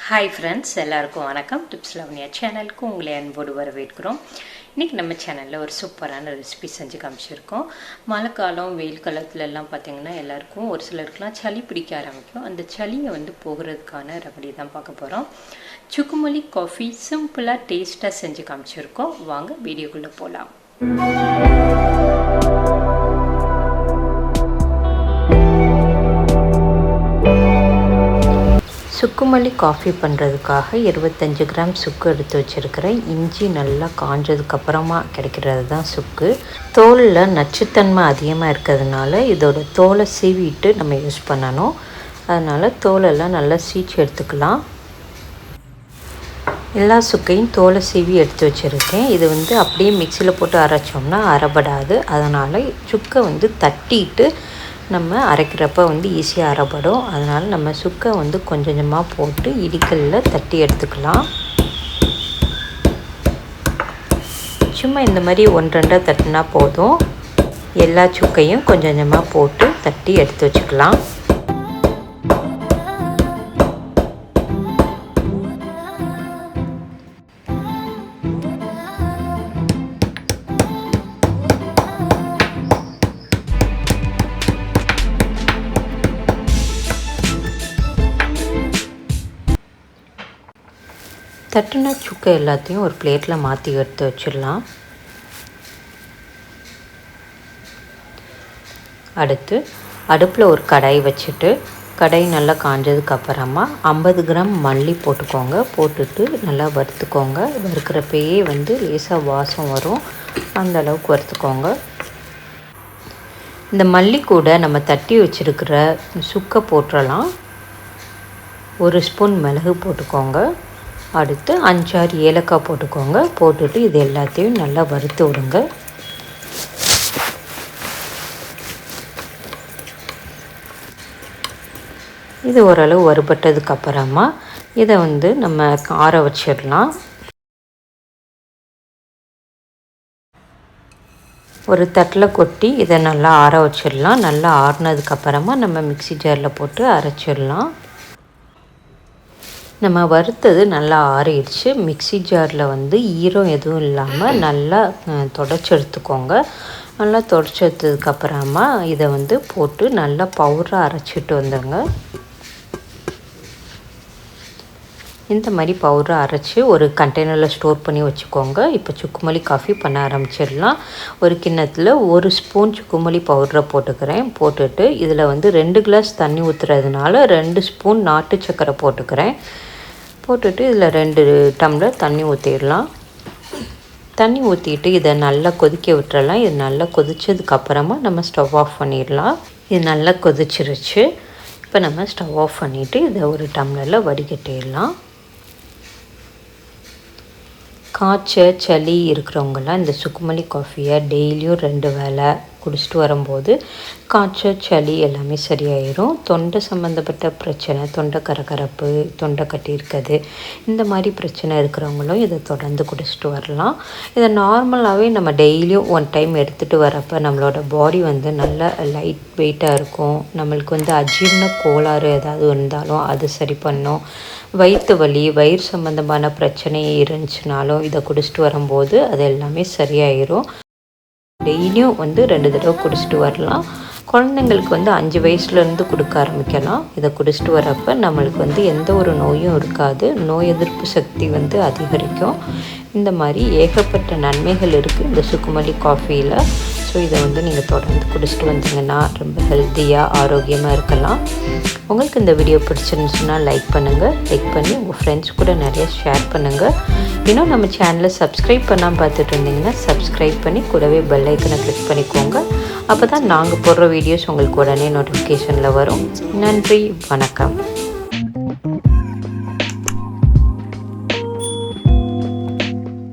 Hi friends, எல்லாருக்கும் வணக்கம். Tips லவ்னியா சேனலுக்கு உங்களை அன்போடு வரவேற்கிறோம். இன்றைக்கி நம்ம சேனலில் ஒரு சூப்பரான ரெசிபி செஞ்சு காமிச்சிருக்கோம். மழை காலம், வெயில் காலத்துலலாம் பார்த்திங்கன்னா எல்லாருக்கும் ஒரு சிலருக்குலாம் சளி பிடிக்க ஆரம்பிக்கும். அந்த சளியை போகிறதுக்கான ரெமடி தான் பார்க்க போகிறோம். சுக்கு மல்லி காஃபி சிம்பிளாக டேஸ்ட்டாக செஞ்சு காமிச்சிருக்கோம். வாங்க வீடியோக்குள்ளே போகலாம். சுக்கு மல்லி காஃபி பண்ணுறதுக்காக 25 கிராம் சுக்கு எடுத்து வச்சுருக்கிறேன். இஞ்சி நல்லா காஞ்சதுக்கப்புறமா கிடைக்கிறது தான் சுக்கு. தோலில் நச்சுத்தன்மை அதிகமாக இருக்கிறதுனால இதோட தோலை சீவிட்டு நம்ம யூஸ் பண்ணணும். அதனால் தோலெல்லாம் நல்லா சீச்சு எடுத்துக்கலாம். எல்லா சுக்கையும் தோலை சீவி எடுத்து வச்சுருக்கேன். இது அப்படியே மிக்சியில் போட்டு அரைச்சோம்னா அரைபடாது. அதனால் சுக்கை தட்டிட்டு நம்ம அரைக்கிறப்ப ஈஸியாக அரைப்படும். அதனால் நம்ம சுக்கை கொஞ்சம் கொஞ்சமாக போட்டு இடிக்கல்லில் தட்டி எடுத்துக்கலாம். சும்மா இந்த மாதிரி 1-2 தட்டினா போதும். எல்லா சுக்கையும் கொஞ்சம் கொஞ்சமாக போட்டு தட்டி எடுத்து வச்சுக்கலாம். தட்டுனா சுக்கை எல்லாத்தையும் ஒரு பிளேட்டில் மாற்றி எடுத்து வச்சிடலாம். அடுத்து அடுப்பில் ஒரு கடாய் வச்சுட்டு கடாய் நல்லா காஞ்சதுக்கப்புறமா 50 கிராம் மல்லி போட்டுக்கோங்க. போட்டுட்டு நல்லா வறுத்துக்கோங்க. வறுக்கிறப்பயே லேசாக வாசம் வரும். அந்த அளவுக்கு வறுத்துக்கோங்க. இந்த மல்லி கூட நம்ம தட்டி வச்சுருக்கிற சுக்கை போட்டுடலாம். 1 ஸ்பூன் மிளகு போட்டுக்கோங்க. அடுத்து 5-6 ஏலக்காய் போட்டுக்கோங்க. போட்டுட்டு இது எல்லாத்தையும் நல்லா வறுத்து விடுங்க. இது ஓரளவு வறுபட்டதுக்கப்புறமா இதை நம்ம ஆற வச்சிடலாம். ஒரு தட்டில் கொட்டி இதை நல்லா ஆற வச்சிடலாம். நல்லா ஆறினதுக்கப்புறமா நம்ம மிக்ஸி ஜாரில் போட்டு அரைச்சிடலாம். நம்ம வறுத்தது நல்லா ஆறிடுச்சு. மிக்ஸி ஜாரில் ஈரம் எதுவும் இல்லாமல் நல்லா தொடச்சி எடுத்துக்கோங்க. நல்லா தொடச்சி எடுத்ததுக்கப்புறமா இதை போட்டு நல்லா பவுடராக அரைச்சிட்டு வந்துடுங்க. இந்த மாதிரி பவுடரை அரைச்சி ஒரு கண்டெய்னரில் ஸ்டோர் பண்ணி வச்சுக்கோங்க. இப்போ சுக்கு மல்லி காஃபி பண்ண ஆரம்பிச்சிடலாம். ஒரு கிண்ணத்தில் 1 ஸ்பூன் சுக்கு மல்லி பவுடரை போட்டுக்கிறேன். போட்டுட்டு இதில் 2 கிளாஸ் தண்ணி ஊற்றுறதுனால 2 ஸ்பூன் நாட்டு சர்க்கரை போட்டுக்கிறேன். போட்டுட்டு இதில் 2 டம்ளர் தண்ணி ஊற்றிடலாம். தண்ணி ஊற்றிட்டு இதை நல்லா கொதிக்க விட்டுறலாம். இது நல்லா கொதிச்சதுக்கப்புறமா நம்ம ஸ்டவ் ஆஃப் பண்ணிடலாம். இது நல்லா கொதிச்சிருச்சு. இப்போ நம்ம ஸ்டவ் ஆஃப் பண்ணிவிட்டு இதை ஒரு டம்ளரில் வடிகட்டிடலாம். சளி இருக்கிறவங்களாம் இந்த சுக்கு மல்லி காஃபியை டெய்லியும் 2 வேளை குடிச்சிட்டு வரும்போது சளி எல்லாமே சரியாயிடும். தொண்டை சம்மந்தப்பட்ட பிரச்சனை, தொண்டை கரகரப்பு, தொண்டை கட்டி இருக்குது, இந்த மாதிரி பிரச்சனை இருக்கிறவங்களும் இதை தொடர்ந்து குடிச்சிட்டு வரலாம். இதை நார்மலாகவே நம்ம டெய்லியும் 1 டைம் எடுத்துகிட்டு வரப்போ நம்மளோட பாடி நல்ல லைட் வெயிட்டாக இருக்கும். நம்மளுக்கு அஜீரண கோளாறு ஏதாவது இருந்தாலும் அது சரி பண்ணும். வயிற்று வலி, வயிறு சம்மந்தமான பிரச்சனை இருந்துச்சுனாலும் இதை குடிச்சிட்டு வரும்போது அது எல்லாமே சரியாயிடும். டெய்லியும் 2 தடவை குடிச்சிட்டு வரலாம். குழந்தைங்களுக்கு 5 வயசுலேருந்து கொடுக்க ஆரம்பிக்கலாம். இதை குடிச்சிட்டு வரப்போ நம்மளுக்கு எந்த ஒரு நோயும் இருக்காது. நோய் எதிர்ப்பு சக்தி அதிகரிக்கும். இந்த மாதிரி ஏகப்பட்ட நன்மைகள் இருக்குது இந்த சுக்கு மல்லி காஃபியில். ஸோ இதை நீங்கள் தொடர்ந்து குடிச்சிட்டு வந்தீங்கன்னா ரொம்ப ஹெல்த்தியாக ஆரோக்கியமாக இருக்கலாம். உங்களுக்கு இந்த வீடியோ பிடிச்சிருந்துச்சுன்னா லைக் பண்ணுங்கள். லைக் பண்ணி உங்கள் ஃப்ரெண்ட்ஸ் கூட நிறைய ஷேர் பண்ணுங்கள். இன்னும் நம்ம சேனலை சப்ஸ்கிரைப் பண்ணாமல் பார்த்துட்டு இருந்தீங்கன்னா சப்ஸ்கிரைப் பண்ணி கூடவே பெல் ஐக்கனை கிளிக் பண்ணிக்கோங்க. அப்போ தான் நாங்கள் போடுற வீடியோஸ் உங்களுக்கு உடனே நோட்டிஃபிகேஷனில் வரும். நன்றி, வணக்கம்.